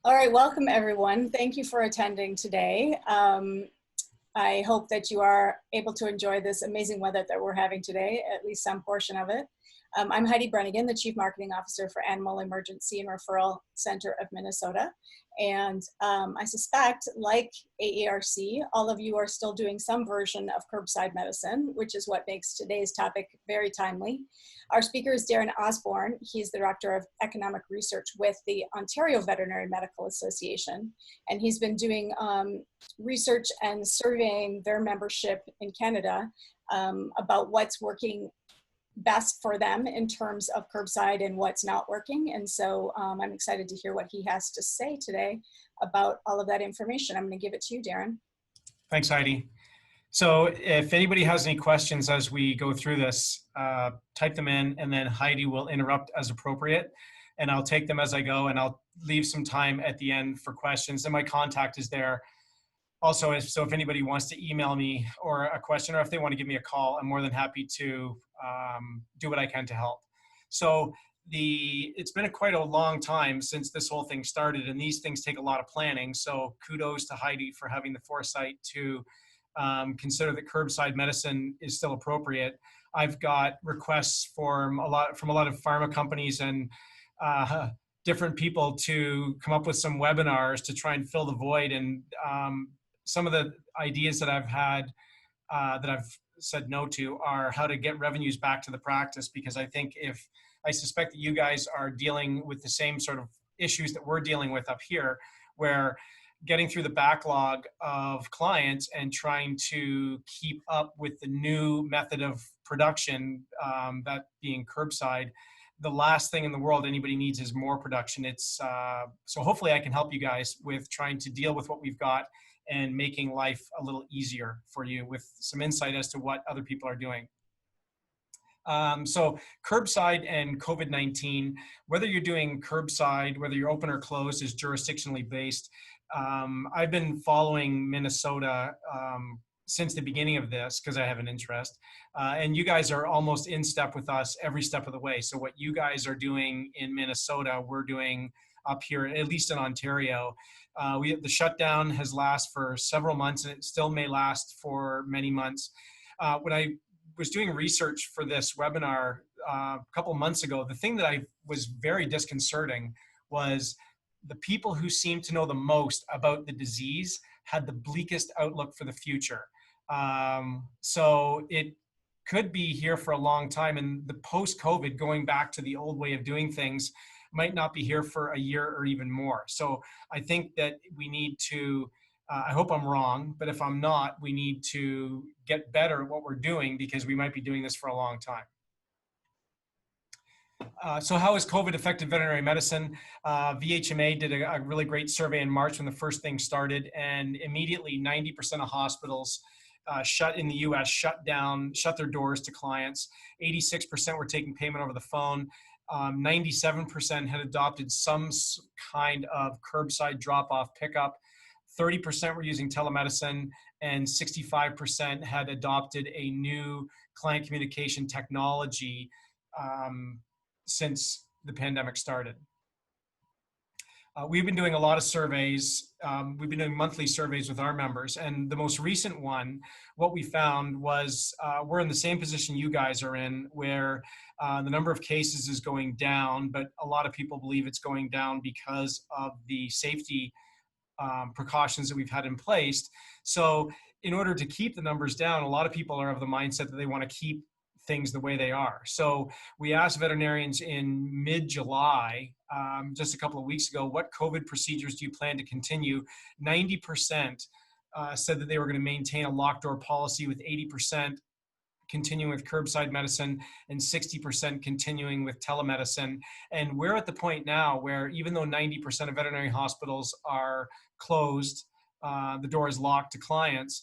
All right, welcome everyone. Thank you for attending today. I hope that you are able to enjoy this amazing weather that we're having today, at least some portion of it. I'm Heidi Brennigan, the Chief Marketing Officer for Animal Emergency and Referral Center of Minnesota. And I suspect, like AERC, all of you are still doing some version of curbside medicine, which is what makes today's topic very timely. Our speaker is Darren Osborne. He's the Director of Economic Research with the Ontario Veterinary Medical Association. And he's been doing research and surveying their membership in Canada about what's working best for them in terms of curbside and what's not working. And so I'm excited to hear what he has to say today about all of that information. I'm going to give it to you, Darren. Thanks, Heidi. So if anybody has any questions as we go through this, type them in, and then Heidi will interrupt as appropriate, and I'll take them as I go, and I'll leave some time at the end for questions, and my contact is there. Also, if anybody wants to email me or a question, or if they want to give me a call, I'm more than happy to do what I can to help. So it's been quite a long time since this whole thing started, and these things take a lot of planning. So kudos to Heidi for having the foresight to consider that curbside medicine is still appropriate. I've got requests from a lot of pharma companies and different people to come up with some webinars to try and fill the void. And some of the ideas that I've had that I've said no to are how to get revenues back to the practice, because I suspect that you guys are dealing with the same sort of issues that we're dealing with up here, where getting through the backlog of clients and trying to keep up with the new method of production, that being curbside. The last thing in the world anybody needs is more production. So hopefully I can help you guys with trying to deal with what we've got and making life a little easier for you with some insight as to what other people are doing. So curbside and COVID-19, whether you're doing curbside, whether you're open or closed, is jurisdictionally based. I've been following Minnesota since the beginning of this because I have an interest. And you guys are almost in step with us every step of the way. So what you guys are doing in Minnesota, we're doing up here, at least in Ontario. The shutdown has lasted for several months, and it still may last for many months. When I was doing research for this webinar a couple of months ago, the thing that was very disconcerting was the people who seemed to know the most about the disease had the bleakest outlook for the future. So it could be here for a long time, and the post-COVID, going back to the old way of doing things, might not be here for a year or even more. So I think that we need to, I hope I'm wrong, but if I'm not, we need to get better at what we're doing, because we might be doing this for a long time. So how has COVID affected veterinary medicine? VHMA did a really great survey in March when the first thing started, and immediately 90% of hospitals in the US shut their doors to clients. 86% were taking payment over the phone. 97% had adopted some kind of curbside drop-off pickup. 30% were using telemedicine, and 65% had adopted a new client communication technology since the pandemic started. We've been doing a lot of surveys. We've been doing monthly surveys with our members, and the most recent one, what we found was we're in the same position you guys are in, where the number of cases is going down, but a lot of people believe it's going down because of the safety precautions that we've had in place. So in order to keep the numbers down, a lot of people are of the mindset that they want to keep things the way they are. So we asked veterinarians in mid-July, just a couple of weeks ago, what COVID procedures do you plan to continue? 90% said that they were going to maintain a locked door policy, with 80% continuing with curbside medicine and 60% continuing with telemedicine. And we're at the point now where, even though 90% of veterinary hospitals are closed, the door is locked to clients,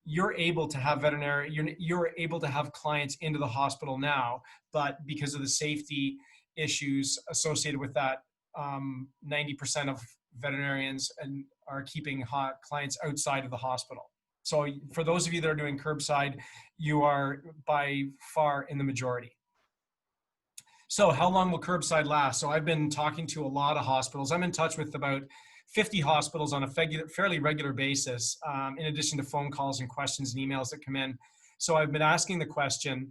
you're able to have you're able to have clients into the hospital now, but because of the safety issues associated with that, 90% of veterinarians are keeping clients outside of the hospital. So for those of you that are doing curbside, you are by far in the majority. So how long will curbside last? So I've been talking to a lot of hospitals. I'm in touch with about 50 hospitals on a fairly regular basis, in addition to phone calls and questions and emails that come in. So I've been asking the question,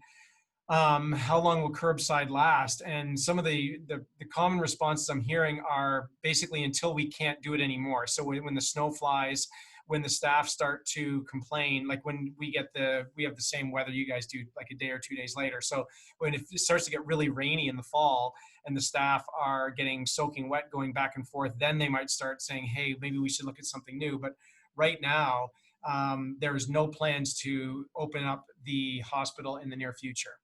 how long will curbside last? And some of the common responses I'm hearing are basically until we can't do it anymore. So when the snow flies, when the staff start to complain, like when we have the same weather you guys do, like a day or 2 days later. So when it starts to get really rainy in the fall and the staff are getting soaking wet going back and forth, then they might start saying, hey, maybe we should look at something new. But right now, there's no plans to open up the hospital in the near future.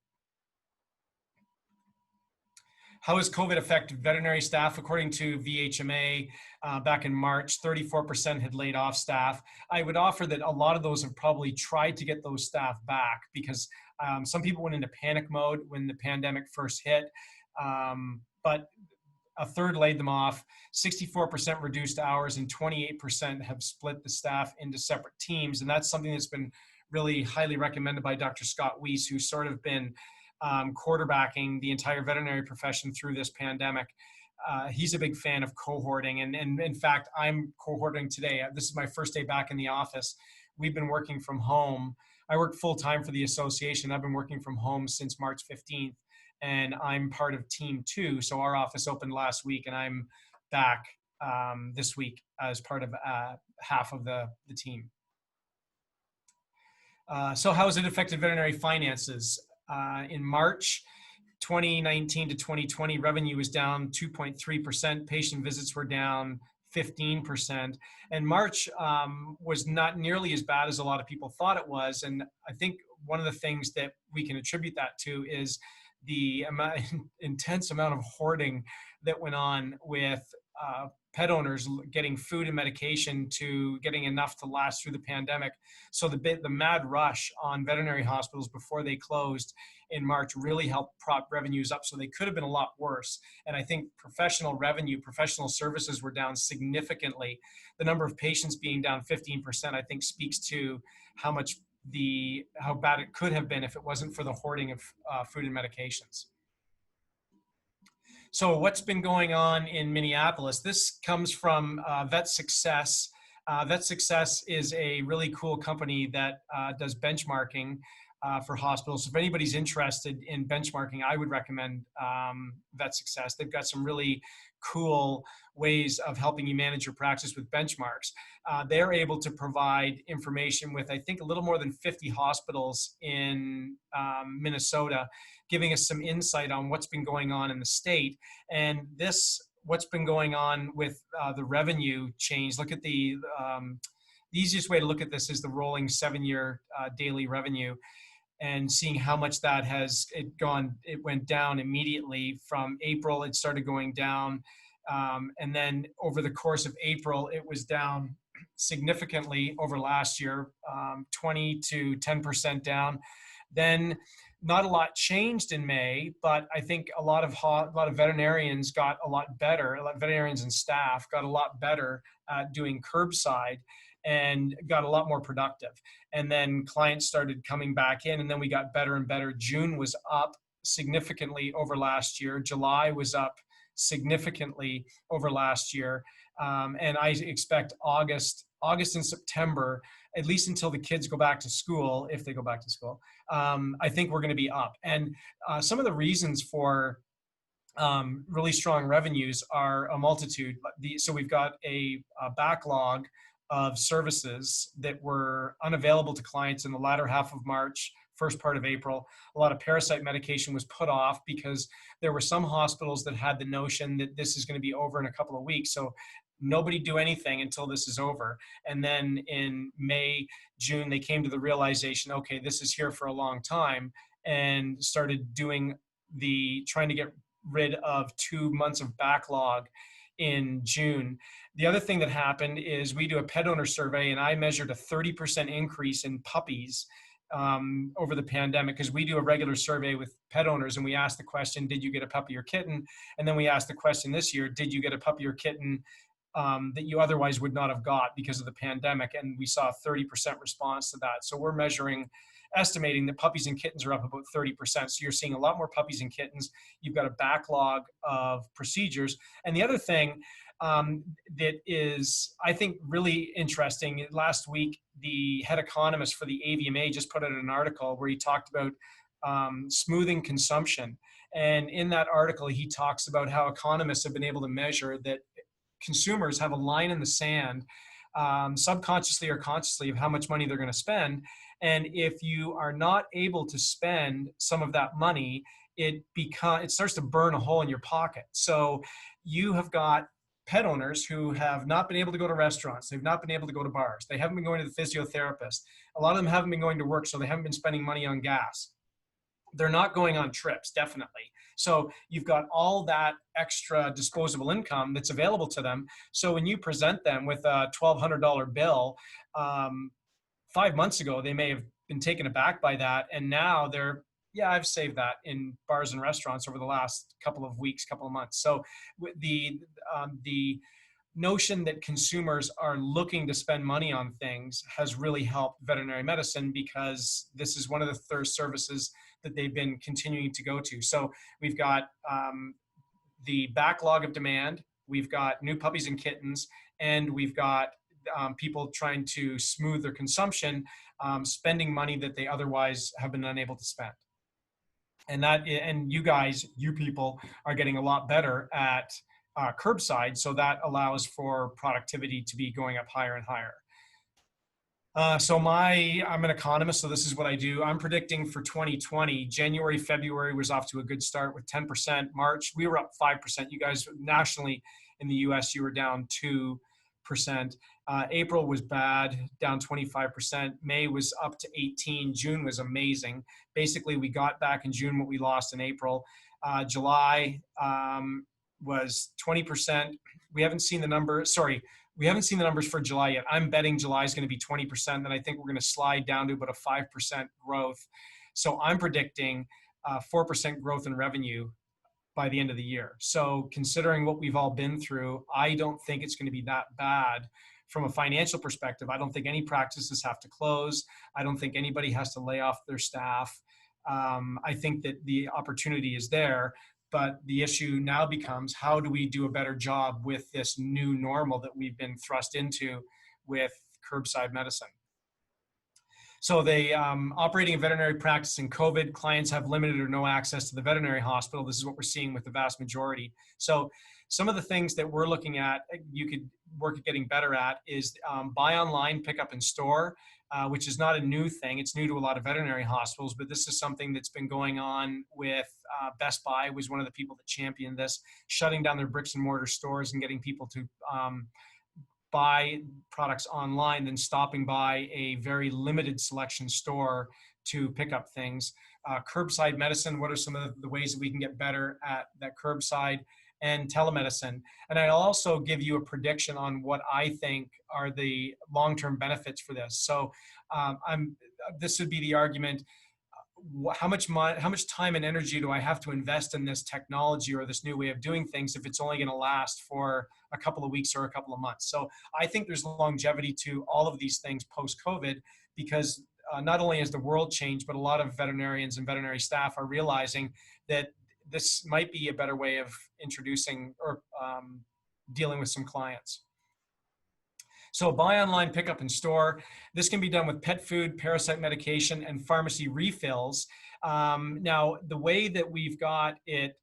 How has COVID affected veterinary staff? According to VHMA, back in March, 34% had laid off staff. I would offer that a lot of those have probably tried to get those staff back because some people went into panic mode when the pandemic first hit, but a third laid them off, 64% reduced hours, and 28% have split the staff into separate teams. And that's something that's been really highly recommended by Dr. Scott Weiss, who's sort of been quarterbacking the entire veterinary profession through this pandemic. He's a big fan of cohorting, and in fact, I'm cohorting today. This is my first day back in the office. We've been working from home. I work full-time for the association. I've been working from home since March 15th, and I'm part of Team 2. So our office opened last week, and I'm back this week as part of half of the team. So how has it affected veterinary finances? In March 2019 to 2020, revenue was down 2.3%. Patient visits were down 15%. And March was not nearly as bad as a lot of people thought it was. And I think one of the things that we can attribute that to is the intense amount of hoarding that went on with pet owners getting food and medication to getting enough to last through the pandemic. So the mad rush on veterinary hospitals before they closed in March really helped prop revenues up. So they could have been a lot worse. And I think professional services were down significantly. The number of patients being down 15%, I think speaks to how bad it could have been if it wasn't for the hoarding of food and medications. So what's been going on in Minneapolis? This comes from Vet Success. Vet Success is a really cool company that does benchmarking for hospitals. If anybody's interested in benchmarking, I would recommend Vet Success. They've got some really cool ways of helping you manage your practice with benchmarks. They're able to provide information with, I think, a little more than 50 hospitals in Minnesota, giving us some insight on what's been going on in the state. And what's been going on with the revenue change. Look at the easiest way to look at this is the rolling 7-year daily revenue, and seeing how much that it went down immediately. From April, it started going down. And then over the course of April, it was down significantly over last year, 20 to 10% down. Then not a lot changed in May, but I think a lot of veterinarians got a lot better. Veterinarians and staff got a lot better at doing curbside and got a lot more productive. And then clients started coming back in, and then we got better and better. June was up significantly over last year. July was up significantly over last year. And I expect August and September, at least until the kids go back to school, if they go back to school, I think we're going to be up. And some of the reasons for really strong revenues are a multitude. So we've got a backlog of services that were unavailable to clients in the latter half of March, first part of April. A lot of parasite medication was put off because there were some hospitals that had the notion that this is going to be over in a couple of weeks. So nobody do anything until this is over. And then in May, June, they came to the realization, okay, this is here for a long time, and started trying to get rid of 2 months of backlog in June. The other thing that happened is we do a pet owner survey, and I measured a 30% increase in puppies over the pandemic, because we do a regular survey with pet owners, and we ask the question, did you get a puppy or kitten? And then we asked the question this year, did you get a puppy or kitten that you otherwise would not have got because of the pandemic? And we saw a 30% response to that. So we're estimating that puppies and kittens are up about 30%. So you're seeing a lot more puppies and kittens. You've got a backlog of procedures. And the other thing, that is, I think, really interesting. Last week, the head economist for the AVMA just put out an article where he talked about smoothing consumption. And in that article, he talks about how economists have been able to measure that consumers have a line in the sand, subconsciously or consciously, of how much money they're going to spend. And if you are not able to spend some of that money, it starts to burn a hole in your pocket. So you have got pet owners who have not been able to go to restaurants. They've not been able to go to bars. They haven't been going to the physiotherapist. A lot of them haven't been going to work, so they haven't been spending money on gas. They're not going on trips, definitely. So you've got all that extra disposable income that's available to them. So when you present them with a $1,200 bill, 5 months ago, they may have been taken aback by that. And now they're, yeah, I've saved that in bars and restaurants over the last couple of weeks, couple of months. So the notion that consumers are looking to spend money on things has really helped veterinary medicine, because this is one of the third services that they've been continuing to go to. So we've got the backlog of demand, we've got new puppies and kittens, and we've got people trying to smooth their consumption, spending money that they otherwise have been unable to spend. And you people are getting a lot better at curbside, so that allows for productivity to be going up higher and higher. I'm an economist, so this is what I do. I'm predicting for 2020, January, February was off to a good start with 10%. March, we were up 5%. You guys nationally in the US, you were down 2%. April was bad, down 25%. May was up to 18. June was amazing. Basically, we got back in June what we lost in April. July was 20%. We haven't seen the numbers. Sorry, we haven't seen the numbers for July yet. I'm betting July is going to be 20%. Then I think we're going to slide down to about a 5% growth. So I'm predicting 4% growth in revenue by the end of the year. So considering what we've all been through, I don't think it's going to be that bad from a financial perspective. I don't think any practices have to close. I don't think anybody has to lay off their staff. I think that the opportunity is there, but the issue now becomes, how do we do a better job with this new normal that we've been thrust into with curbside medicine? So they operating a veterinary practice in COVID, clients have limited or no access to the veterinary hospital. This is what we're seeing with the vast majority. So some of the things that we're looking at, you could work at getting better at, is buy online, pick up in store, which is not a new thing. It's new to a lot of veterinary hospitals, but this is something that's been going on with Best Buy was one of the people that championed this, shutting down their bricks and mortar stores and getting people to buy products online, then stopping by a very limited selection store to pick up things. Curbside medicine, what are some of the ways that we can get better at that curbside? And telemedicine. And I'll also give you a prediction on what I think are the long-term benefits for this. So this would be the argument, how much time and energy do I have to invest in this technology or this new way of doing things if it's only going to last for a couple of weeks or a couple of months? So I think there's longevity to all of these things post-COVID, because not only has the world changed, but a lot of veterinarians and veterinary staff are realizing that this might be a better way of introducing or dealing with some clients. So buy online, pick up in store. This can be done with pet food, parasite medication, and pharmacy refills. Now, the way that we've got it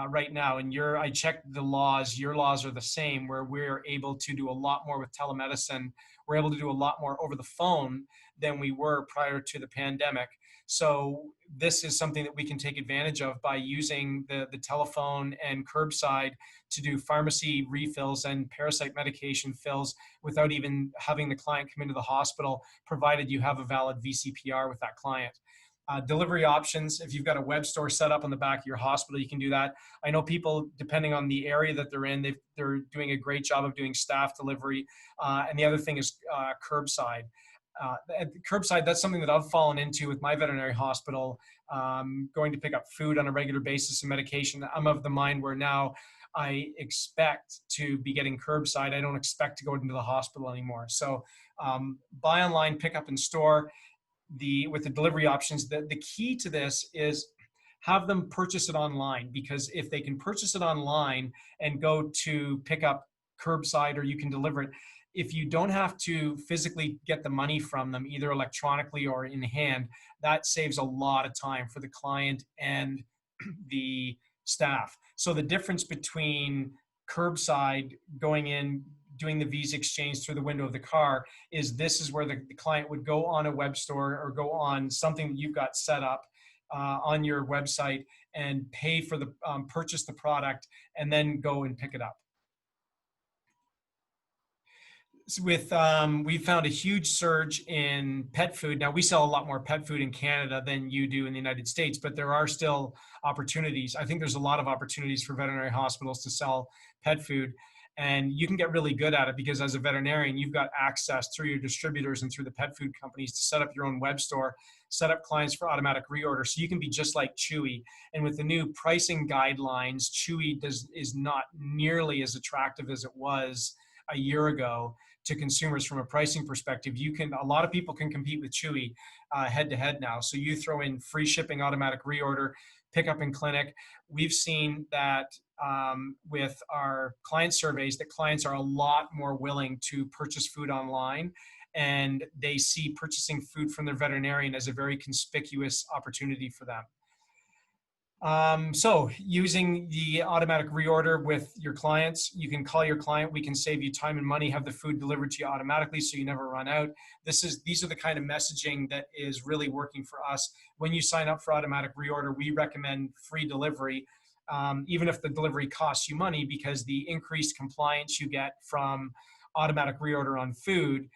right now, and I checked the laws, your laws are the same, where we're able to do a lot more with telemedicine. We're able to do a lot more over the phone than we were prior to the pandemic. So this is something that we can take advantage of by using the telephone and curbside to do pharmacy refills and parasite medication fills without even having the client come into the hospital, provided you have a valid VCPR with that client. Delivery options, if you've got a web store set up on the back of your hospital, you can do that. I know people, depending on the area that they're in, they're doing a great job of doing staff delivery. And the other thing is curbside. Curbside, that's something that I've fallen into with my veterinary hospital, going to pick up food on a regular basis and medication. I'm of the mind where now I expect to be getting curbside. I don't expect to go into the hospital anymore. So buy online, pick up in store. With the delivery options, the key to this is have them purchase it online, because if they can purchase it online and go to pick up curbside or you can deliver it. If you don't have to physically get the money from them, either electronically or in hand, that saves a lot of time for the client and the staff. So the difference between curbside, going in, doing the Visa exchange through the window of the car, is this is where the client would go on a web store or go on something that you've got set up on your website and pay for the purchase the product and then go and pick it up. With we found a huge surge in pet food. Now we sell a lot more pet food in Canada than you do in the United States, but there are still opportunities. I think there's a lot of opportunities for veterinary hospitals to sell pet food, and you can get really good at it because as a veterinarian, you've got access through your distributors and through the pet food companies to set up your own web store, set up clients for automatic reorder. So you can be just like Chewy. And with the new pricing guidelines, Chewy is not nearly as attractive as it was a year ago to consumers from a pricing perspective. A lot of people can compete with Chewy head to head now. So you throw in free shipping, automatic reorder, pick up in clinic. We've seen that with our client surveys that clients are a lot more willing to purchase food online, and they see purchasing food from their veterinarian as a very conspicuous opportunity for them. So using the automatic reorder with your clients, you can call your client, we can save you time and money, have the food delivered to you automatically so you never run out. These are the kind of messaging that is really working for us. When you sign up for automatic reorder, we recommend free delivery, even if the delivery costs you money, because the increased compliance you get from automatic reorder on food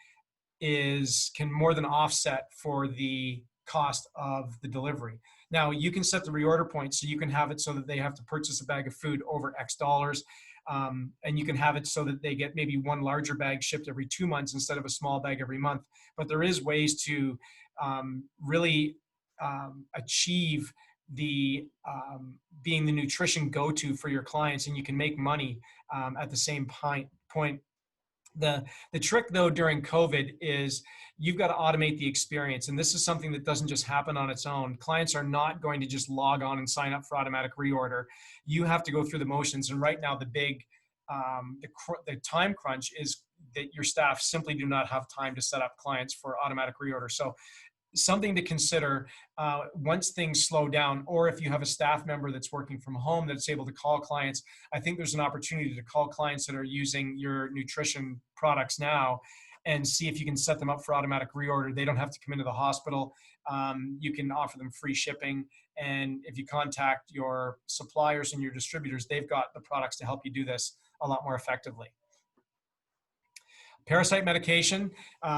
can more than offset for the cost of the delivery. Now, you can set the reorder point so you can have it so that they have to purchase a bag of food over X dollars. And you can have it so that they get maybe one larger bag shipped every 2 months instead of a small bag every month. But there is ways to really achieve the being the nutrition go-to for your clients, and you can make money at the same point. The trick though during COVID is you've got to automate the experience. And this is something that doesn't just happen on its own. Clients are not going to just log on and sign up for automatic reorder. You have to go through the motions. And right now the big, the time crunch is that your staff simply do not have time to set up clients for automatic reorder. So something to consider once things slow down, or if you have a staff member that's working from home that's able to call clients. I think there's an opportunity to call clients that are using your nutrition products now and see if you can set them up for automatic reorder. They don't have to come into the hospital. You can offer them free shipping. And if you contact your suppliers and your distributors, they've got the products to help you do this a lot more effectively. Parasite medication,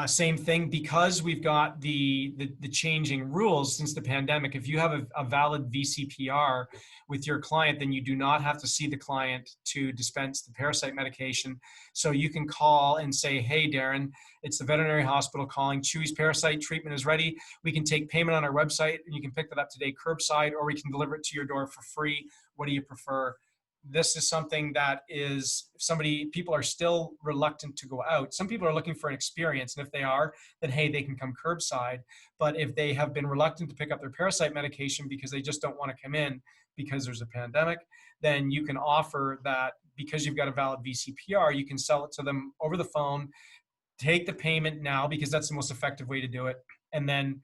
same thing, because we've got the changing rules since the pandemic. If you have a valid VCPR with your client, then you do not have to see the client to dispense the parasite medication. So you can call and say, hey, Darren, it's the veterinary hospital calling. Chewy's parasite treatment is ready. We can take payment on our website and you can pick that up today curbside, or we can deliver it to your door for free. What do you prefer? This is something that people are still reluctant to go out. Some people are looking for an experience, and if they are, then hey, they can come curbside. But if they have been reluctant to pick up their parasite medication because they just don't want to come in because there's a pandemic, then you can offer that because you've got a valid VCPR, you can sell it to them over the phone, take the payment now because that's the most effective way to do it, and then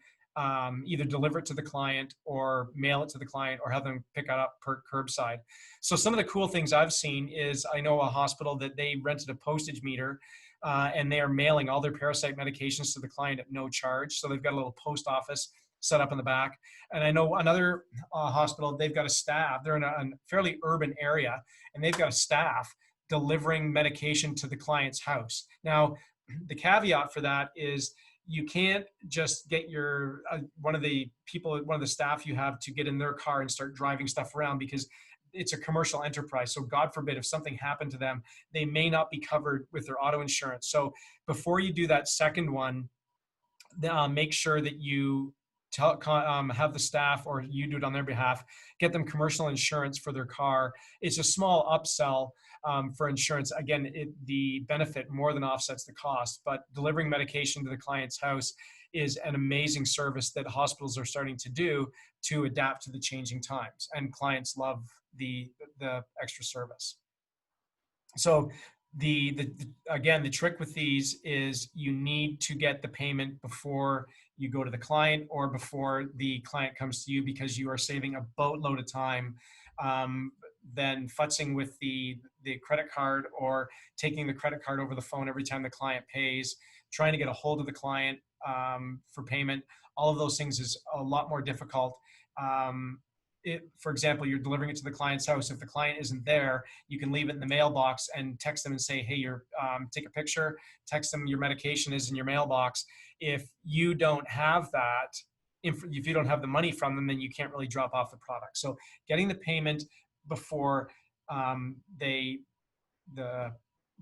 either deliver it to the client or mail it to the client or have them pick it up per curbside. So some of the cool things I've seen is I know a hospital that they rented a postage meter and they are mailing all their parasite medications to the client at no charge. So they've got a little post office set up in the back. And I know another hospital, they've got a staff, they're in a fairly urban area, and they've got a staff delivering medication to the client's house. Now, the caveat for that is you can't just get your one of the staff you have to get in their car and start driving stuff around, because it's a commercial enterprise. So God forbid if something happened to them, they may not be covered with their auto insurance. So before you do that second one, make sure that you have the staff, or you do it on their behalf, get them commercial insurance for their car. It's a small upsell for insurance. Again, the benefit more than offsets the cost, but delivering medication to the client's house is an amazing service that hospitals are starting to do to adapt to the changing times, and clients love the extra service. So Again, the trick with these is you need to get the payment before you go to the client or before the client comes to you, because you are saving a boatload of time than futzing with the credit card or taking the credit card over the phone every time the client pays, trying to get a hold of the client for payment. All of those things is a lot more difficult. For example, you're delivering it to the client's house. If the client isn't there, you can leave it in the mailbox and text them and say, hey, take a picture, text them your medication is in your mailbox. If you don't have that, if you don't have the money from them, then you can't really drop off the product. So getting the payment before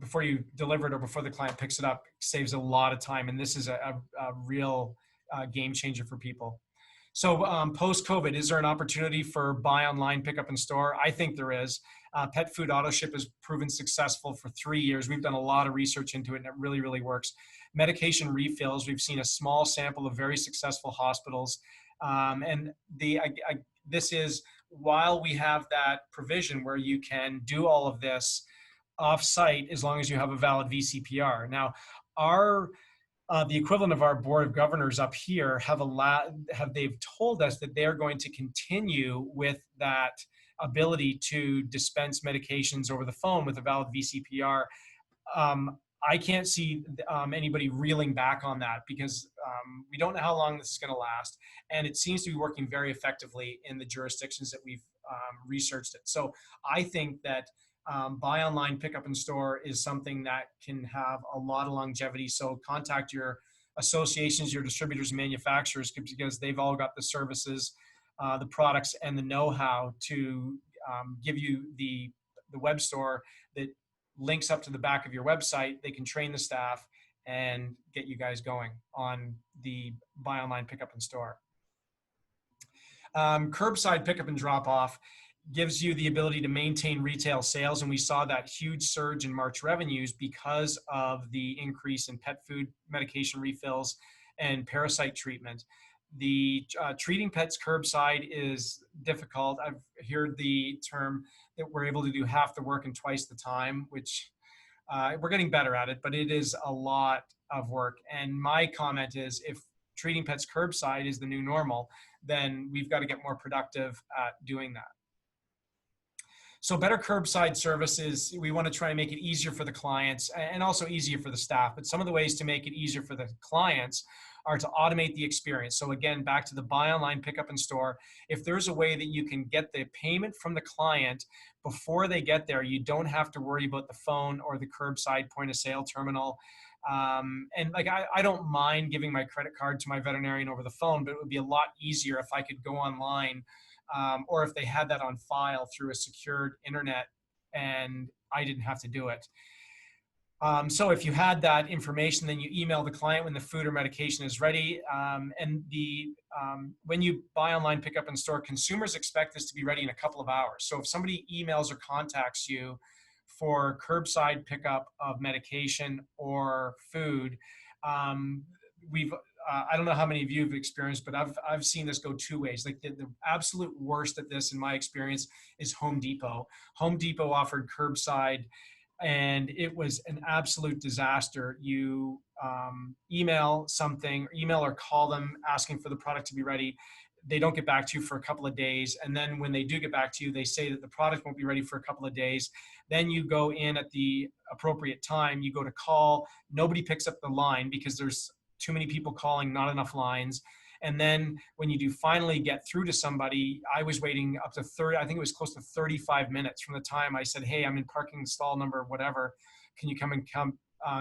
before you deliver it or before the client picks it up saves a lot of time. And this is a real game changer for people. So post-COVID, is there an opportunity for buy online, pick up in store? I think there is. Pet food auto ship has proven successful for 3 years. We've done a lot of research into it, and it really, really works. Medication refills, we've seen a small sample of very successful hospitals. This is while we have that provision where you can do all of this off-site as long as you have a valid VCPR. Now, the equivalent of our board of governors up here they've told us that they're going to continue with that ability to dispense medications over the phone with a valid VCPR. I can't see anybody reeling back on that, because we don't know how long this is going to last, and it seems to be working very effectively in the jurisdictions that we've researched it. So I think that buy online, pick up in store is something that can have a lot of longevity. So contact your associations, your distributors, and manufacturers, because they've all got the services, the products, and the know-how to give you the web store that links up to the back of your website. They can train the staff and get you guys going on the buy online, pick up in store. Curbside pickup and drop off gives you the ability to maintain retail sales. And we saw that huge surge in March revenues because of the increase in pet food medication refills and parasite treatment. The treating pets curbside is difficult. I've heard the term that we're able to do half the work in twice the time, which we're getting better at it, but it is a lot of work. And my comment is, if treating pets curbside is the new normal, then we've got to get more productive at doing that. So better curbside services, we want to try and make it easier for the clients and also easier for the staff. But some of the ways to make it easier for the clients are to automate the experience. So again, back to the buy online, pick up in store. If there's a way that you can get the payment from the client before they get there, you don't have to worry about the phone or the curbside point of sale terminal. And like, I don't mind giving my credit card to my veterinarian over the phone, but it would be a lot easier if I could go online, or if they had that on file through a secured internet and I didn't have to do it. So if you had that information, then you email the client when the food or medication is ready. When you buy online, pick up in store, consumers expect this to be ready in a couple of hours. So if somebody emails or contacts you for curbside pickup of medication or food, I don't know how many of you have experienced, but I've seen this go two ways. Like the absolute worst at this, in my experience, is Home Depot. Home Depot offered curbside, and it was an absolute disaster. You email or call them asking for the product to be ready. They don't get back to you for a couple of days. And then when they do get back to you, they say that the product won't be ready for a couple of days. Then you go in at the appropriate time, you go to call, nobody picks up the line because there's too many people calling, not enough lines. And then when you do finally get through to somebody, I was waiting up to 30, I think it was close to 35 minutes from the time I said, hey, I'm in parking stall number, whatever, can you come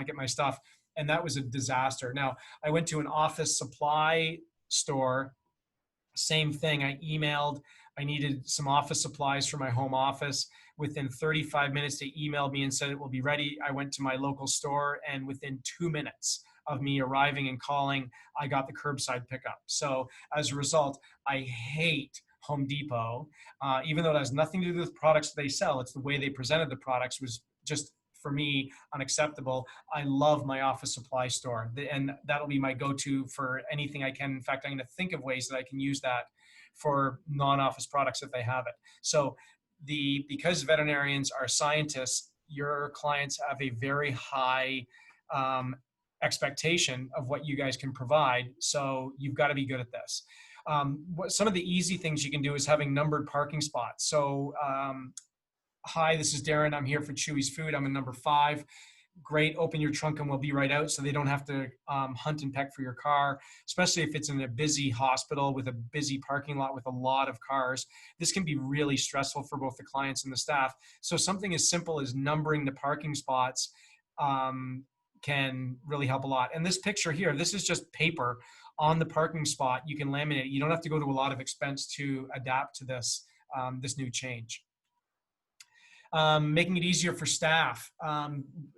get my stuff? And that was a disaster. Now, I went to an office supply store, same thing. I emailed, I needed some office supplies for my home office. Within 35 minutes, they emailed me and said it will be ready. I went to my local store, and within 2 minutes of me arriving and calling, I got the curbside pickup. So as a result, I hate Home Depot, even though it has nothing to do with the products they sell. It's the way they presented the products was just, for me, unacceptable. I love my office supply store, and that'll be my go-to for anything I can. In fact, I'm going to think of ways that I can use that for non-office products if they have it. So because veterinarians are scientists, your clients have a very high expectation of what you guys can provide. So you've got to be good at this. Some of the easy things you can do is having numbered parking spots. So, hi, this is Darren. I'm here for Chewy's Food. I'm in number 5. Great, open your trunk and we'll be right out, so they don't have to hunt and peck for your car, especially if it's in a busy hospital with a busy parking lot with a lot of cars. This can be really stressful for both the clients and the staff. So something as simple as numbering the parking spots can really help a lot. And this picture here, this is just paper on the parking spot. You can laminate it. You don't have to go to a lot of expense to adapt to this, this new change. Making it easier for staff.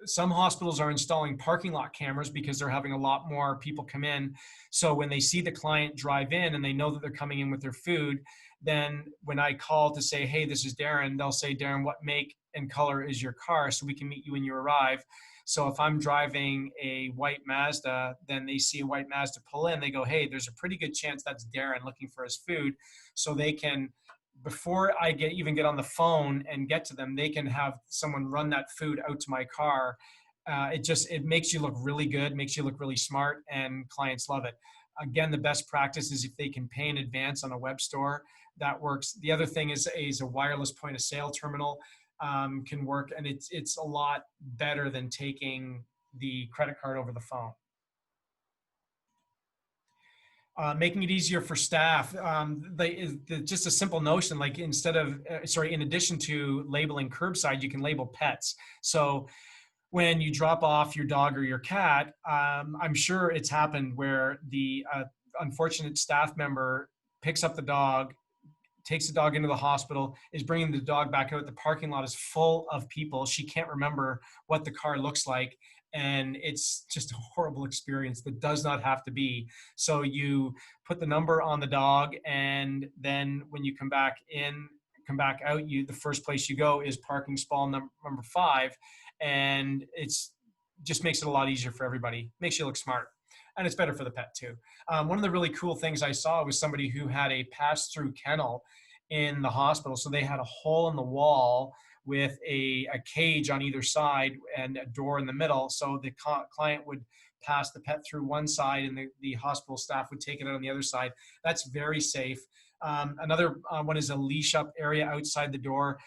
Some hospitals are installing parking lot cameras because they're having a lot more people come in. So when they see the client drive in and they know that they're coming in with their food, then when I call to say, hey, this is Darren, they'll say, Darren, what make and color is your car, so we can meet you when you arrive. So if I'm driving a white Mazda, then they see a white Mazda pull in, they go, hey, there's a pretty good chance that's Darren looking for his food. So they can, before I even get on the phone and get to them, they can have someone run that food out to my car. It makes you look really good, makes you look really smart, and clients love it. Again, the best practice is if they can pay in advance on a web store, that works. The other thing is a wireless point of sale terminal can work, and it's a lot better than taking the credit card over the phone. Making it easier for staff. Just a simple notion, like in addition to labeling curbside, you can label pets. So when you drop off your dog or your cat, I'm sure it's happened where the unfortunate staff member picks up the dog, takes the dog into the hospital, is bringing the dog back out. The parking lot is full of people. She can't remember what the car looks like. And it's just a horrible experience that does not have to be. So you put the number on the dog, and then when you come back out, the first place you go is parking stall number 5. And it's just makes it a lot easier for everybody. Makes you look smart. And it's better for the pet too. One of the really cool things I saw was somebody who had a pass-through kennel in the hospital. So they had a hole in the wall with a cage on either side and a door in the middle. So the client would pass the pet through one side and the hospital staff would take it out on the other side. That's very safe. Another one is a leash up area outside the door.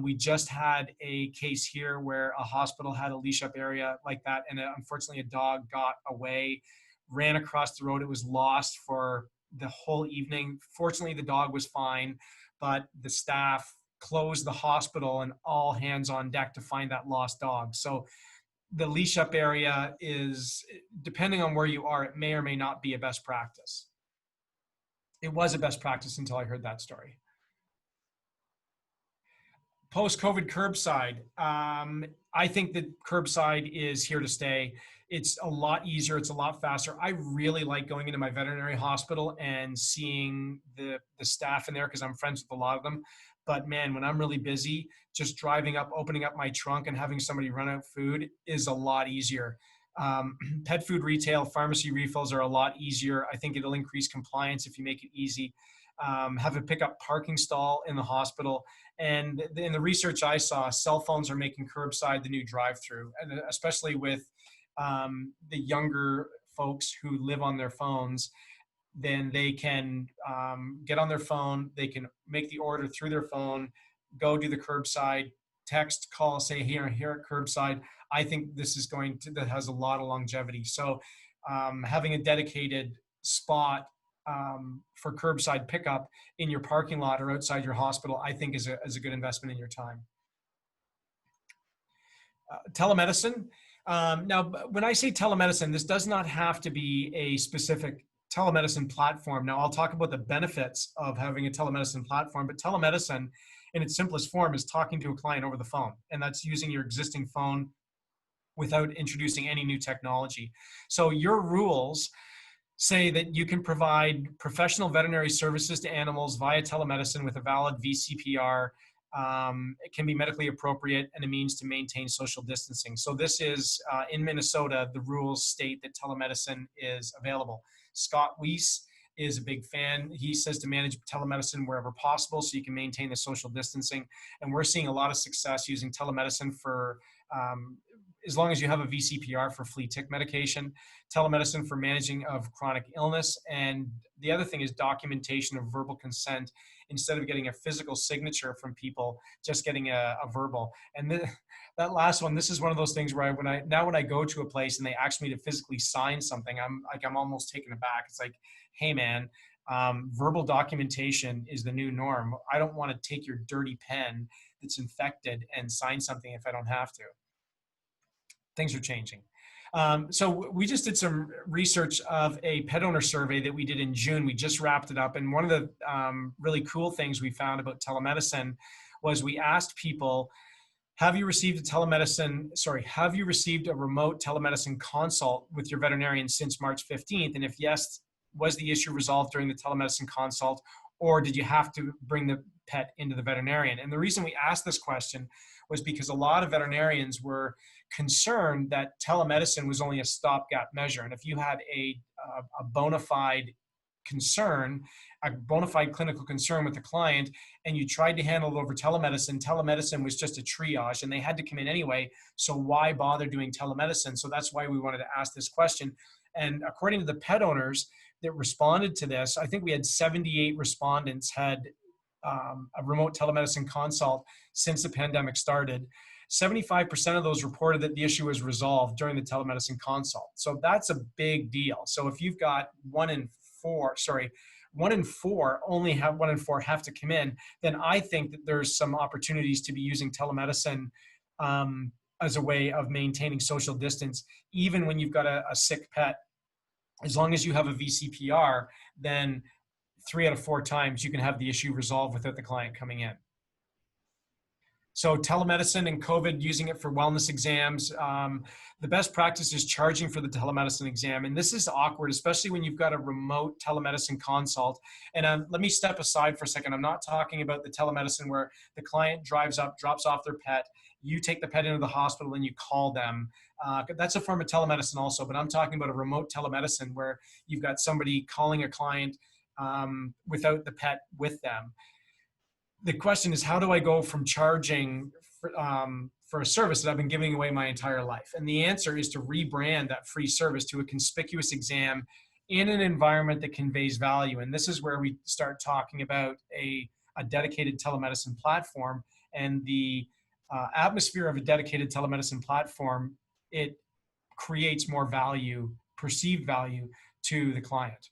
We just had a case here where a hospital had a leash up area like that, and unfortunately a dog got away, ran across the road. It was lost for the whole evening. Fortunately, the dog was fine, but the staff closed the hospital and all hands on deck to find that lost dog. So the leash up area is, depending on where you are, it may or may not be a best practice. It was a best practice until I heard that story. Post-COVID curbside. I think that curbside is here to stay. It's a lot easier. It's a lot faster. I really like going into my veterinary hospital and seeing the staff in there because I'm friends with a lot of them. But man, when I'm really busy, just driving up, opening up my trunk and having somebody run out food is a lot easier. Pet food retail, pharmacy refills are a lot easier. I think it'll increase compliance if you make it easy. Have a pickup parking stall in the hospital. And in the research I saw, cell phones are making curbside the new drive-through, and especially with the younger folks who live on their phones. Then they can get on their phone, they can make the order through their phone, go do the curbside, text, call, say here at curbside. I think this is that has a lot of longevity. So having a dedicated spot for curbside pickup in your parking lot or outside your hospital, I think is a good investment in your time. Telemedicine. Now, when I say telemedicine, this does not have to be a specific telemedicine platform. Now, I'll talk about the benefits of having a telemedicine platform, but telemedicine in its simplest form is talking to a client over the phone, and that's using your existing phone without introducing any new technology. So your rules say that you can provide professional veterinary services to animals via telemedicine with a valid VCPR. It can be medically appropriate and a means to maintain social distancing. So this is, in Minnesota, the rules state that telemedicine is available. Scott Weiss is a big fan. He says to manage telemedicine wherever possible so you can maintain the social distancing. And we're seeing a lot of success using telemedicine for as long as you have a VCPR for flea tick medication, telemedicine for managing of chronic illness. And the other thing is documentation of verbal consent instead of getting a physical signature from people, just getting a verbal. And that last one, this is one of those things where when I go to a place and they ask me to physically sign something, I'm almost taken aback. It's like, hey man, verbal documentation is the new norm. I don't want to take your dirty pen that's infected and sign something if I don't have to. Things are changing. So we just did some research of a pet owner survey that we did in June. We just wrapped it up. And one of the really cool things we found about telemedicine was we asked people, have you received a remote telemedicine consult with your veterinarian since March 15th? And if yes, was the issue resolved during the telemedicine consult, or did you have to bring the pet into the veterinarian? And the reason we asked this question was because a lot of veterinarians were concerned that telemedicine was only a stopgap measure. And if you had a bona fide concern, a bona fide clinical concern with the client, and you tried to handle it over telemedicine, telemedicine was just a triage and they had to come in anyway. So why bother doing telemedicine? So that's why we wanted to ask this question. And according to the pet owners that responded to this, I think we had 78 respondents had a remote telemedicine consult since the pandemic started. 75% of those reported that the issue was resolved during the telemedicine consult. So that's a big deal. So if you've got one in four have to come in, then I think that there's some opportunities to be using telemedicine as a way of maintaining social distance, even when you've got a sick pet. As long as you have a VCPR, then 3 out of 4 times you can have the issue resolved without the client coming in. So telemedicine and COVID, using it for wellness exams. The best practice is charging for the telemedicine exam. And this is awkward, especially when you've got a remote telemedicine consult. And let me step aside for a second. I'm not talking about the telemedicine where the client drives up, drops off their pet, you take the pet into the hospital and you call them. That's a form of telemedicine also, but I'm talking about a remote telemedicine where you've got somebody calling a client without the pet with them. The question is, how do I go from charging for a service that I've been giving away my entire life? And the answer is to rebrand that free service to a conspicuous exam in an environment that conveys value. And this is where we start talking about a dedicated telemedicine platform. And the atmosphere of a dedicated telemedicine platform, it creates more value, perceived value to the client.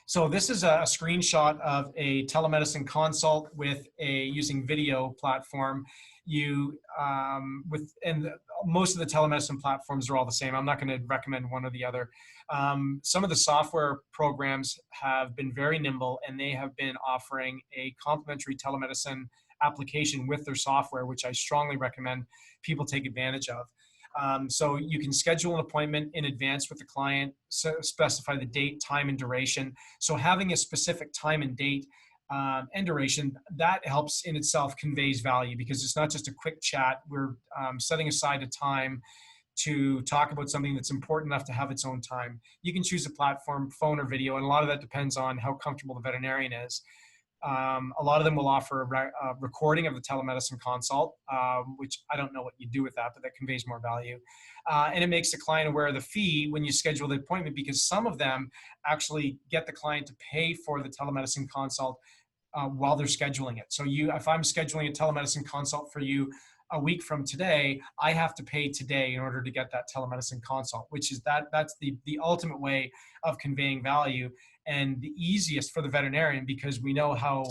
So this is a screenshot of a telemedicine consult with using video platform. Most of the telemedicine platforms are all the same. I'm not going to recommend one or the other. Some of the software programs have been very nimble, and they have been offering a complimentary telemedicine application with their software, which I strongly recommend people take advantage of. So you can schedule an appointment in advance with the client, specify the date, time, and duration. So having a specific time and date and duration, that helps in itself conveys value, because it's not just a quick chat. We're setting aside a time to talk about something that's important enough to have its own time. You can choose a platform, phone or video, and a lot of that depends on how comfortable the veterinarian is. A lot of them will offer a recording of the telemedicine consult, which I don't know what you do with that, but that conveys more value. And it makes the client aware of the fee when you schedule the appointment, because some of them actually get the client to pay for the telemedicine consult while they're scheduling it. So if I'm scheduling a telemedicine consult for you a week from today, I have to pay today in order to get that telemedicine consult, which is that's the ultimate way of conveying value, and the easiest for the veterinarian, because we know how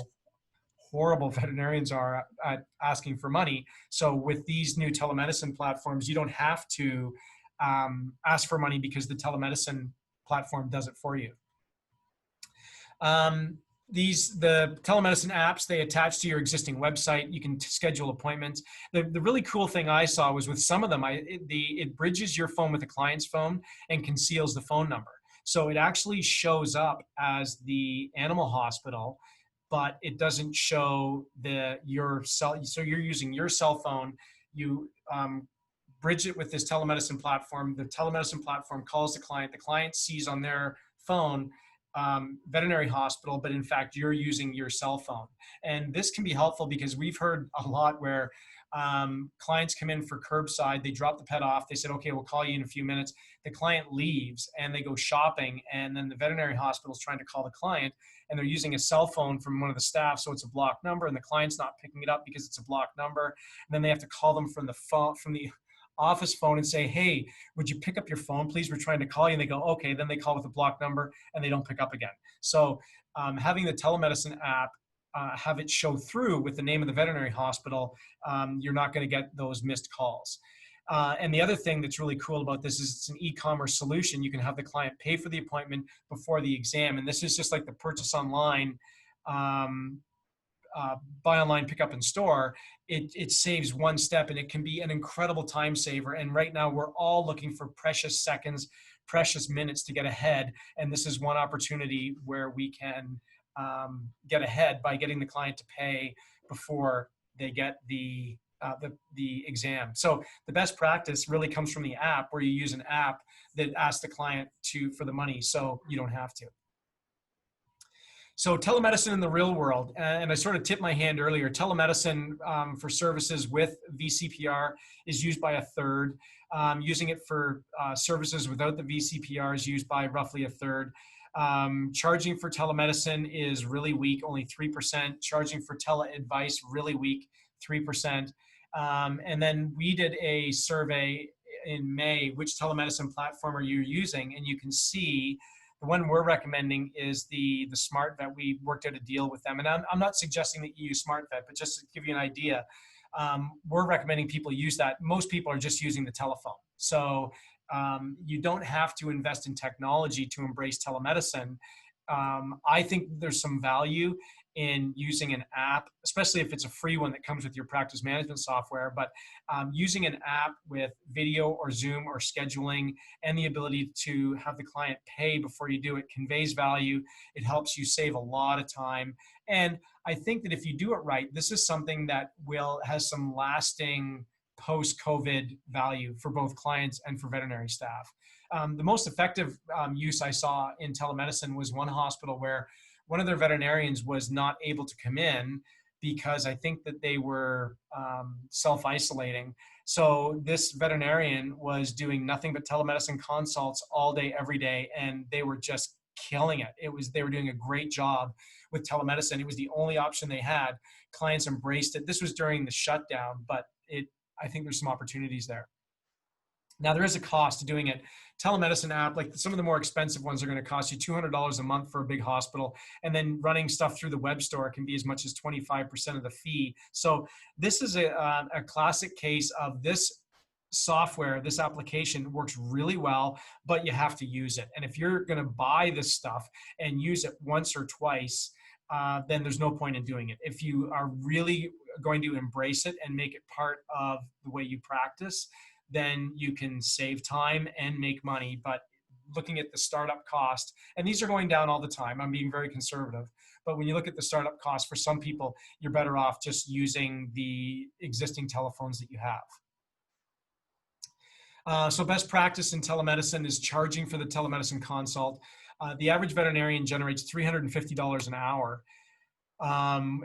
horrible veterinarians are at asking for money. So with these new telemedicine platforms, you don't have to ask for money, because the telemedicine platform does it for you. The telemedicine apps, they attach to your existing website. You can schedule appointments. The really cool thing I saw was with some of them, it bridges your phone with the client's phone and conceals the phone number. So it actually shows up as the animal hospital, but it doesn't show your cell. So you're using your cell phone. You bridge it with this telemedicine platform. The telemedicine platform calls the client. The client sees on their phone veterinary hospital, but in fact, you're using your cell phone. And this can be helpful because we've heard a lot where clients come in for curbside, they drop the pet off, they said, okay, we'll call you in a few minutes. The client leaves and they go shopping, and then the veterinary hospital is trying to call the client, and they're using a cell phone from one of the staff, so it's a blocked number, and the client's not picking it up because it's a blocked number. And then they have to call them from the phone, from the office phone, and say, hey, would you pick up your phone, please? We're trying to call you. And they go, okay. Then they call with a blocked number and they don't pick up again. So having the telemedicine app, have it show through with the name of the veterinary hospital, you're not going to get those missed calls. And the other thing that's really cool about this is it's an e-commerce solution. You can have the client pay for the appointment before the exam. And this is just like the purchase online, buy online, pick up in store. It saves one step, and it can be an incredible time saver. And right now we're all looking for precious seconds, precious minutes to get ahead. And this is one opportunity where we can get ahead by getting the client to pay before they get the exam. So the best practice really comes from the app, where you use an app that asks the client for the money, so you don't have to. So telemedicine in the real world, and I sort of tipped my hand earlier, telemedicine for services with VCPR is used by a third. Using it for services without the VCPR is used by roughly a third. Charging for telemedicine is really weak, only 3%. Charging for tele-advice, really weak, 3%. And then we did a survey in May, which telemedicine platform are you using? And you can see the one we're recommending is the SmartVet. We worked out a deal with them. And I'm not suggesting that you use SmartVet, but just to give you an idea, we're recommending people use that. Most people are just using the telephone. So you don't have to invest in technology to embrace telemedicine. I think there's some value in using an app, especially if it's a free one that comes with your practice management software, but using an app with video or Zoom or scheduling and the ability to have the client pay before you do it conveys value. It helps you save a lot of time. And I think that if you do it right, this is something that has some lasting post-COVID value for both clients and for veterinary staff. The most effective use I saw in telemedicine was one hospital where one of their veterinarians was not able to come in because I think that they were self-isolating. So this veterinarian was doing nothing but telemedicine consults all day, every day, and they were just killing it. They were doing a great job with telemedicine. It was the only option they had. Clients embraced it. This was during the shutdown, but I think there's some opportunities there. Now, there is a cost to doing it. Telemedicine app, like some of the more expensive ones, are going to cost you $200 a month for a big hospital. And then running stuff through the web store can be as much as 25% of the fee. So this is a classic case of this software, this application works really well, but you have to use it. And if you're going to buy this stuff and use it once or twice, then there's no point in doing it. If you are really going to embrace it and make it part of the way you practice, then you can save time and make money. But looking at the startup cost, and these are going down all the time, I'm being very conservative, but when you look at the startup cost, for some people, you're better off just using the existing telephones that you have. So best practice in telemedicine is charging for the telemedicine consult. The average veterinarian generates $350 an hour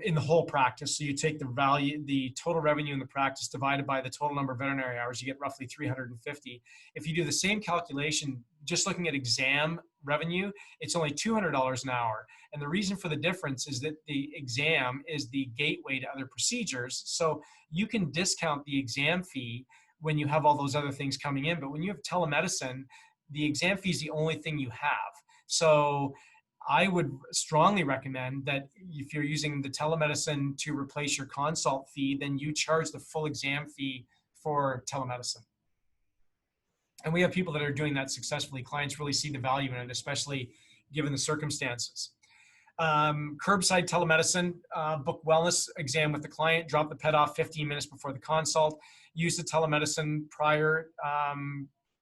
in the whole practice. So you take the total revenue in the practice divided by the total number of veterinary hours, you get roughly 350. If you do the same calculation, just looking at exam revenue, it's only $200 an hour. And the reason for the difference is that the exam is the gateway to other procedures. So you can discount the exam fee when you have all those other things coming in. But when you have telemedicine, the exam fee is the only thing you have. So I would strongly recommend that if you're using the telemedicine to replace your consult fee, then you charge the full exam fee for telemedicine. And we have people that are doing that successfully. Clients really see the value in it, especially given the circumstances. Curbside telemedicine, book wellness exam with the client, drop the pet off 15 minutes before the consult, use the telemedicine prior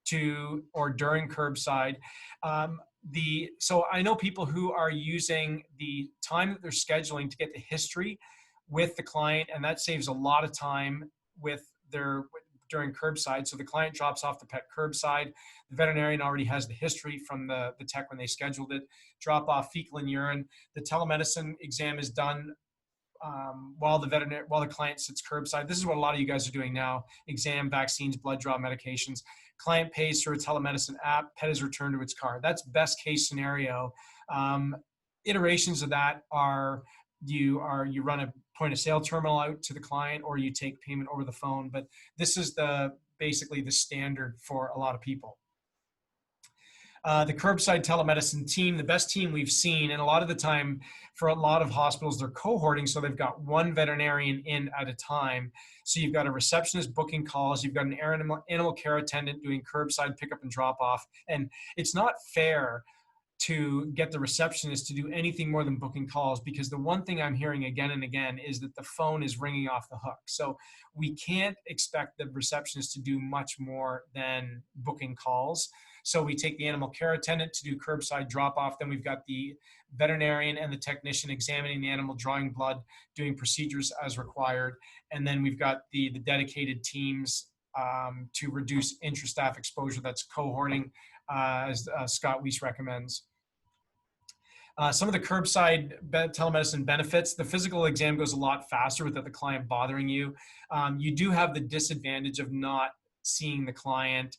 to or during curbside. So I know people who are using the time that they're scheduling to get the history with the client, and that saves a lot of time with during curbside. So the client drops off the pet curbside. The veterinarian already has the history from the tech when they scheduled it, drop off fecal and urine. The telemedicine exam is done while the client sits curbside. This is what a lot of you guys are doing now: exam, vaccines, blood draw, medications. Client pays through a telemedicine app, pet is returned to its car. That's best case scenario. Iterations of that are you run a point of sale terminal out to the client, or you take payment over the phone. But this is basically the standard for a lot of people. The curbside telemedicine team, the best team we've seen, and a lot of the time for a lot of hospitals, they're cohorting, so they've got one veterinarian in at a time. So you've got a receptionist booking calls, you've got an animal care attendant doing curbside pickup and drop off. And it's not fair to get the receptionist to do anything more than booking calls, because the one thing I'm hearing again and again is that the phone is ringing off the hook. So we can't expect the receptionist to do much more than booking calls. So we take the animal care attendant to do curbside drop off. Then we've got the veterinarian and the technician examining the animal, drawing blood, doing procedures as required. And then we've got the dedicated teams to reduce intra-staff exposure. That's cohorting, as Scott Weiss recommends. Some of the curbside telemedicine benefits: the physical exam goes a lot faster without the client bothering you. You do have the disadvantage of not seeing the client.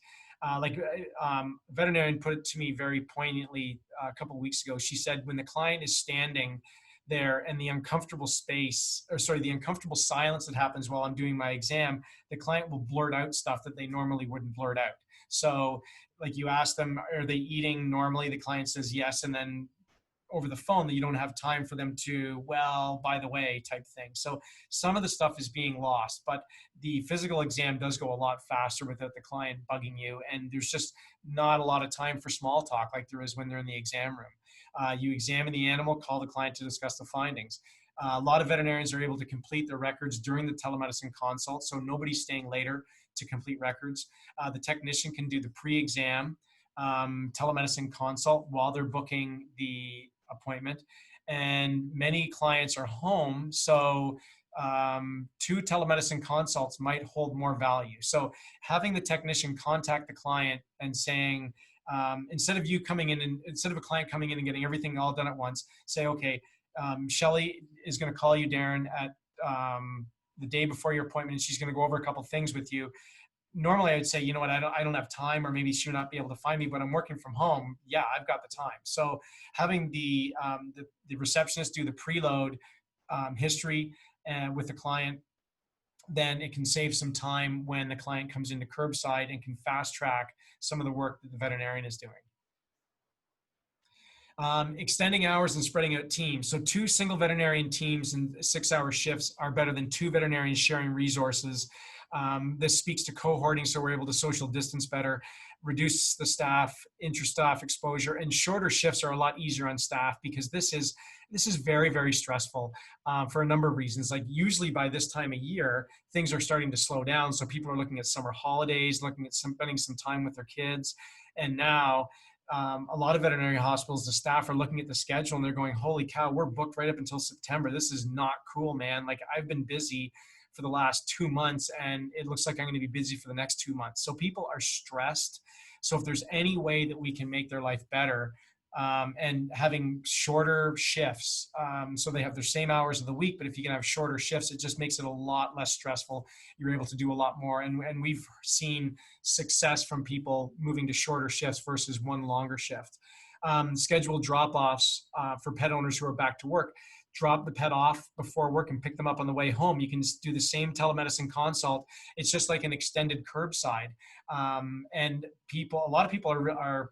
Veterinarian put it to me very poignantly a couple of weeks ago. She said, when the client is standing there and the uncomfortable silence that happens while I'm doing my exam, the client will blurt out stuff that they normally wouldn't blurt out. So like you ask them, are they eating normally? The client says yes. And then over the phone, that you don't have time for them to, well, by the way, type thing. So some of the stuff is being lost, but the physical exam does go a lot faster without the client bugging you. And there's just not a lot of time for small talk like there is when they're in the exam room. You examine the animal, call the client to discuss the findings. A lot of veterinarians are able to complete their records during the telemedicine consult, so nobody's staying later to complete records. The technician can do the pre-exam telemedicine consult while they're booking the appointment, and many clients are home, so 2 telemedicine consults might hold more value. So having the technician contact the client and saying, instead of a client coming in and getting everything all done at once, say, okay, Shelly is going to call you, Darren, at the day before your appointment, and she's going to go over a couple things with you. Normally I would say, you know what, I don't have time, or maybe she'll not be able to find me, but I'm working from home. Yeah, I've got the time. So having the receptionist do the preload history with the client, then it can save some time when the client comes into curbside and can fast track some of the work that the veterinarian is doing. Extending hours and spreading out teams. So 2 single veterinarian teams and 6-hour shifts are better than 2 veterinarians sharing resources. This speaks to cohorting, so we're able to social distance better, reduce the intra-staff exposure, and shorter shifts are a lot easier on staff, because this is very, very stressful for a number of reasons. Like usually by this time of year, things are starting to slow down. So people are looking at summer holidays, looking at spending some time with their kids. And now a lot of veterinary hospitals, the staff are looking at the schedule and they're going, holy cow, we're booked right up until September. This is not cool, man. Like I've been busy for the last 2 months, and it looks like I'm going to be busy for the next 2 months. So people are stressed. So if there's any way that we can make their life better, and having shorter shifts, so they have their same hours of the week, but if you can have shorter shifts, it just makes it a lot less stressful. You're able to do a lot more. And we've seen success from people moving to shorter shifts versus one longer shift. Scheduled drop-offs for pet owners who are back to work. Drop the pet off before work and pick them up on the way home. You can just do the same telemedicine consult. It's just like an extended curbside. And a lot of people are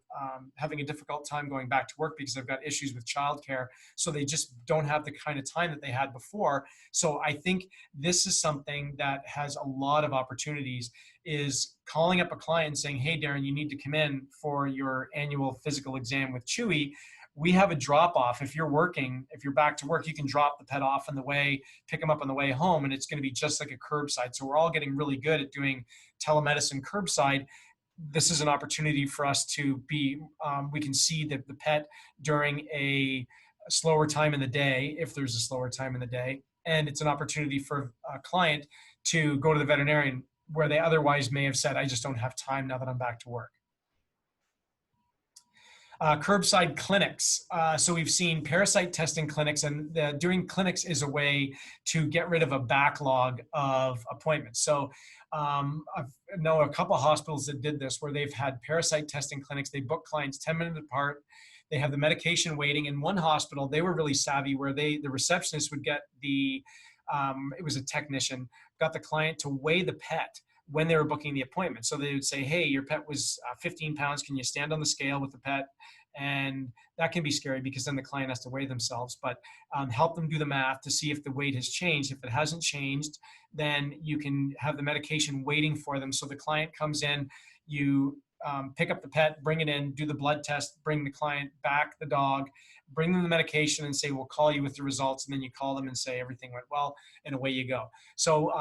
having a difficult time going back to work because they've got issues with childcare. So they just don't have the kind of time that they had before. So I think this is something that has a lot of opportunities, is calling up a client and saying, hey, Darren, you need to come in for your annual physical exam with Chewy. We have a drop off. If you're back to work, you can drop the pet off on the way, pick them up on the way home, and it's going to be just like a curbside. So we're all getting really good at doing telemedicine curbside. This is an opportunity for us to we can see the pet during a slower time in the day, if there's a slower time in the day. And it's an opportunity for a client to go to the veterinarian where they otherwise may have said, I just don't have time now that I'm back to work. Curbside clinics. So we've seen parasite testing clinics, and doing clinics is a way to get rid of a backlog of appointments. So I know a couple of hospitals that did this where they've had parasite testing clinics. They book clients 10 minutes apart. They have the medication waiting. In one hospital, they were really savvy where the receptionist would get it was a technician, got the client to weigh the pet when they were booking the appointment. So they would say, hey, your pet was 15 pounds. Can you stand on the scale with the pet? And that can be scary because then the client has to weigh themselves, but help them do the math to see if the weight has changed. If it hasn't changed, then you can have the medication waiting for them. So the client comes in, you pick up the pet, bring it in, do the blood test, bring the client back the dog, bring them the medication and say, we'll call you with the results. And then you call them and say, everything went well, and away you go. So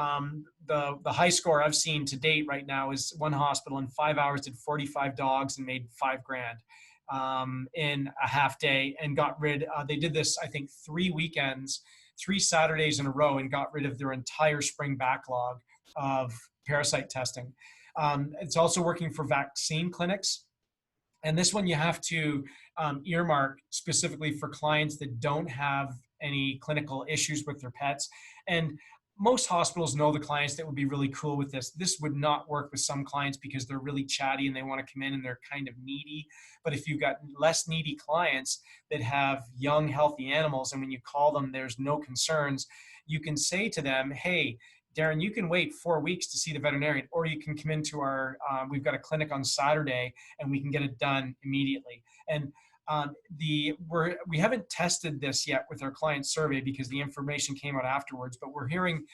the high score I've seen to date right now is one hospital in 5 hours did 45 dogs and made $5,000 in a half day, and got rid, they did this, I think 3 weekends, 3 Saturdays in a row, and got rid of their entire spring backlog of parasite testing. It's also working for vaccine clinics. And this one you have to earmark specifically for clients that don't have any clinical issues with their pets. And most hospitals know the clients that would be really cool with this. This would not work with some clients because they're really chatty and they want to come in and they're kind of needy. But if you've got less needy clients that have young, healthy animals, and when you call them, there's no concerns, you can say to them, hey, Darren, you can wait 4 weeks to see the veterinarian, or you can come into our, we've got a clinic on Saturday and we can get it done immediately. And we haven't tested this yet with our client survey because the information came out afterwards, but we're hearing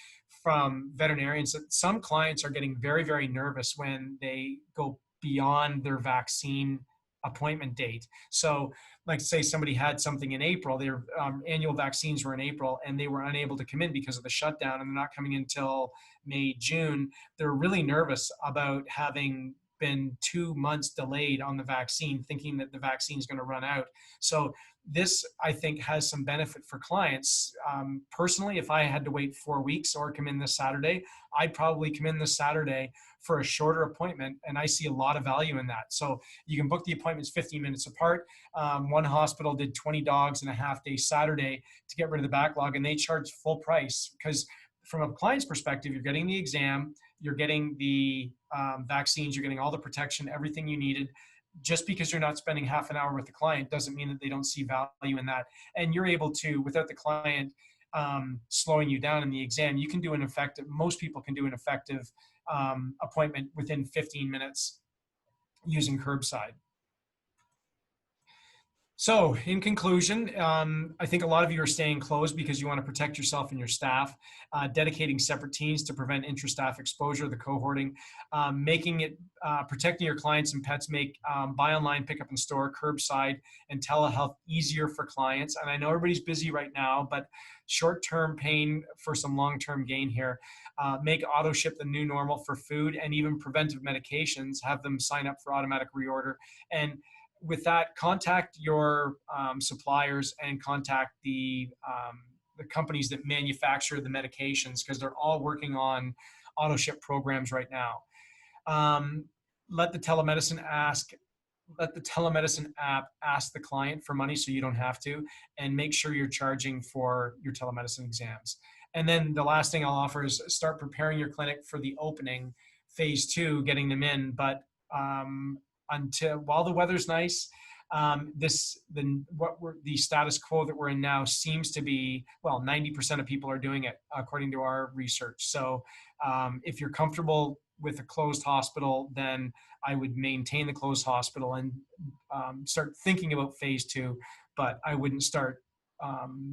from veterinarians that some clients are getting very, very nervous when they go beyond their vaccine appointment date. So like say somebody had something in April, their annual vaccines were in April and they were unable to come in because of the shutdown, and they're not coming in until May, June. They're really nervous about having been 2 months delayed on the vaccine, thinking that the vaccine is going to run out. So this, I think, has some benefit for clients. Personally, if I had to wait 4 weeks or come in this Saturday, I'd probably come in this Saturday for a shorter appointment, and I see a lot of value in that. So you can book the appointments 15 minutes apart. One hospital did 20 dogs in a half day Saturday to get rid of the backlog, and they charged full price because from a client's perspective, you're getting the exam, you're getting the vaccines, you're getting all the protection, everything you needed. Just because you're not spending half an hour with the client doesn't mean that they don't see value in that. And you're able to, without the client slowing you down in the exam, you can do an effective, most people can do an effective appointment within 15 minutes using Curbside. So in conclusion, I think a lot of you are staying closed because you want to protect yourself and your staff, dedicating separate teams to prevent intra-staff exposure, the cohorting, making it, protecting your clients and pets, make buy online, pick up in store, curbside, and telehealth easier for clients. And I know everybody's busy right now, but short-term pain for some long-term gain here. Make auto ship the new normal for food and even preventive medications, have them sign up for automatic reorder. And with that, contact your suppliers and contact the companies that manufacture the medications, because they're all working on auto ship programs right now. Let the telemedicine app ask the client for money so you don't have to, and make sure you're charging for your telemedicine exams. And then the last thing I'll offer is start preparing your clinic for the opening phase 2, getting them in. But until while the weather's nice, the status quo that we're in now seems to be, well, 90% of people are doing it according to our research. So if you're comfortable with a closed hospital, then I would maintain the closed hospital and start thinking about phase 2, but I wouldn't start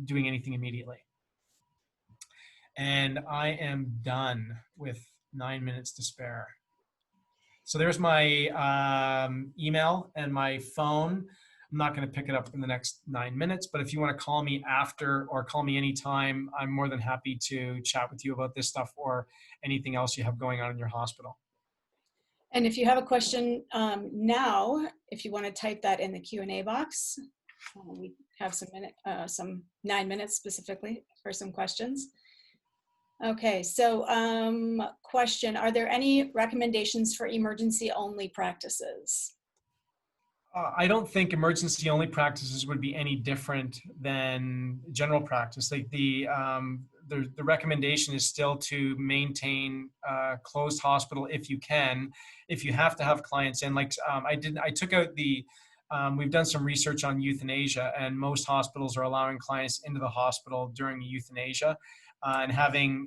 doing anything immediately. And I am done with 9 minutes to spare. So there's my email and my phone. I'm not going to pick it up in the next 9 minutes, but if you want to call me after or call me anytime, I'm more than happy to chat with you about this stuff or anything else you have going on in your hospital. And if you have a question now, if you want to type that in the Q&A box, we have some 9 minutes specifically for some questions. Okay, so question, are there any recommendations for emergency only practices? I don't think emergency only practices would be any different than general practice. Like the recommendation is still to maintain a closed hospital if you can. If you have to have clients in, like I took out we've done some research on euthanasia, and most hospitals are allowing clients into the hospital during euthanasia. And having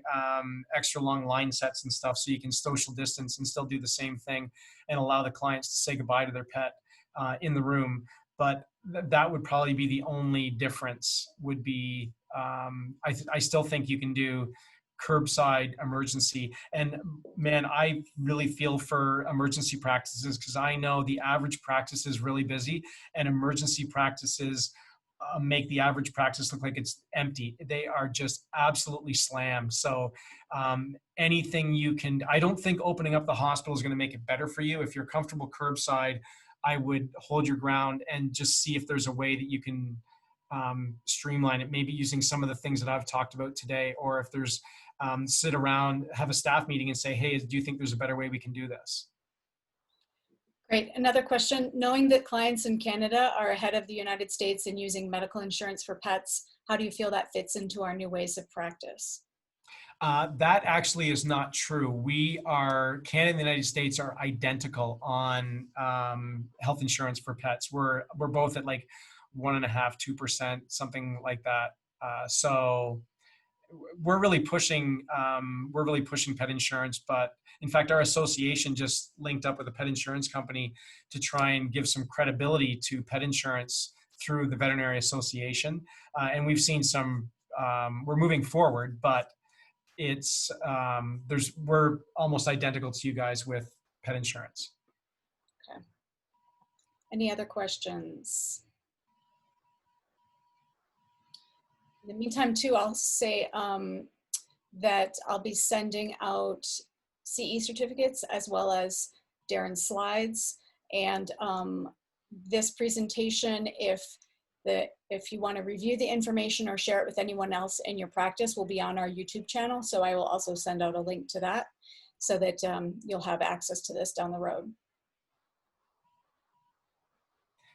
extra long line sets and stuff so you can social distance and still do the same thing and allow the clients to say goodbye to their pet in the room. But that would probably be the only difference would be, I still think you can do curbside emergency. And man, I really feel for emergency practices because I know the average practice is really busy and emergency practices make the average practice look like it's empty. They are just absolutely slammed. So anything you can, I don't think opening up the hospital is going to make it better for you. If you're comfortable curbside, I would hold your ground and just see if there's a way that you can streamline it, maybe using some of the things that I've talked about today, or if there's sit around, have a staff meeting and say, hey, do you think there's a better way we can do this? Great. Another question, knowing that clients in Canada are ahead of the United States in using medical insurance for pets, how do you feel that fits into our new ways of practice? That actually is not true. Canada and the United States are identical on health insurance for pets. We're both at like 1.5%, 2%, something like that. So we're really pushing pet insurance, but in fact, our association just linked up with a pet insurance company to try and give some credibility to pet insurance through the Veterinary Association. And we've seen we're moving forward, but we're almost identical to you guys with pet insurance. Okay. Any other questions? In the meantime, too, I'll say that I'll be sending out CE certificates as well as Darren's slides. And this presentation, if you want to review the information or share it with anyone else in your practice, will be on our YouTube channel. So I will also send out a link to that so that you'll have access to this down the road.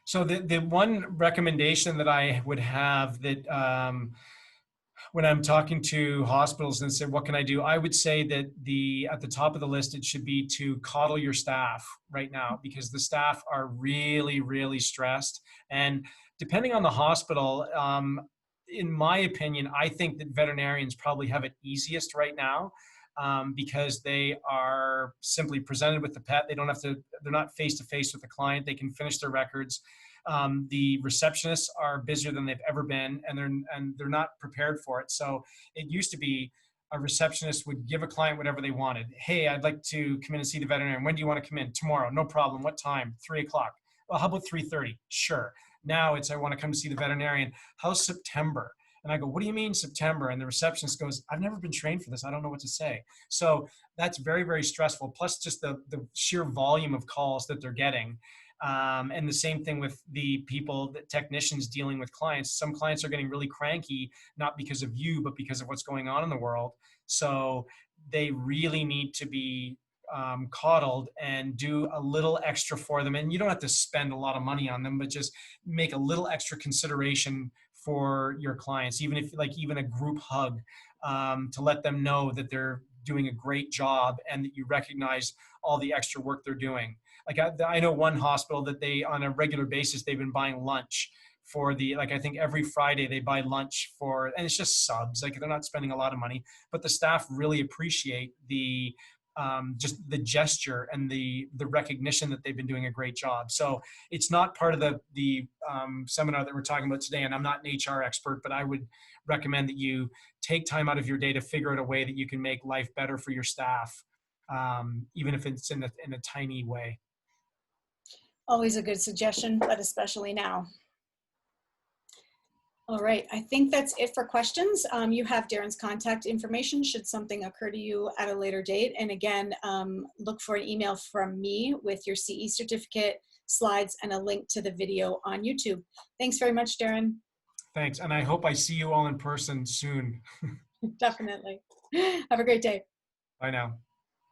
So the one recommendation that I would have that when I'm talking to hospitals and say, what can I do? I would say that at the top of the list, it should be to coddle your staff right now, because the staff are really, really stressed. And depending on the hospital, in my opinion, I think that veterinarians probably have it easiest right now because they are simply presented with the pet. They're not face to face with the client. They can finish their records. The receptionists are busier than they've ever been, and they're not prepared for it. So it used to be a receptionist would give a client whatever they wanted. Hey, I'd like to come in and see the veterinarian. When do you want to come in? Tomorrow. No problem. What time? 3 o'clock. Well, how about 3:30? Sure. Now it's, I want to come to see the veterinarian. How's September? And I go, what do you mean September? And the receptionist goes, I've never been trained for this. I don't know what to say. So that's very, very stressful. Plus just the sheer volume of calls that they're getting. And the same thing with the technicians dealing with clients. Some clients are getting really cranky, not because of you, but because of what's going on in the world. So they really need to be coddled and do a little extra for them. And you don't have to spend a lot of money on them, but just make a little extra consideration for your clients, even a group hug, to let them know that they're doing a great job and that you recognize all the extra work they're doing. Like I know one hospital that on a regular basis, they've been buying lunch for I think every Friday they buy lunch and it's just subs, like they're not spending a lot of money, but the staff really appreciate just the gesture and the recognition that they've been doing a great job. So it's not part of the seminar that we're talking about today, and I'm not an HR expert, but I would recommend that you take time out of your day to figure out a way that you can make life better for your staff, even if it's in a tiny way. Always a good suggestion, but especially now. All right, I think that's it for questions. You have Darren's contact information should something occur to you at a later date. And again, look for an email from me with your CE certificate, slides, and a link to the video on YouTube. Thanks very much, Darren. Thanks, and I hope I see you all in person soon. Definitely. Have a great day. Bye now.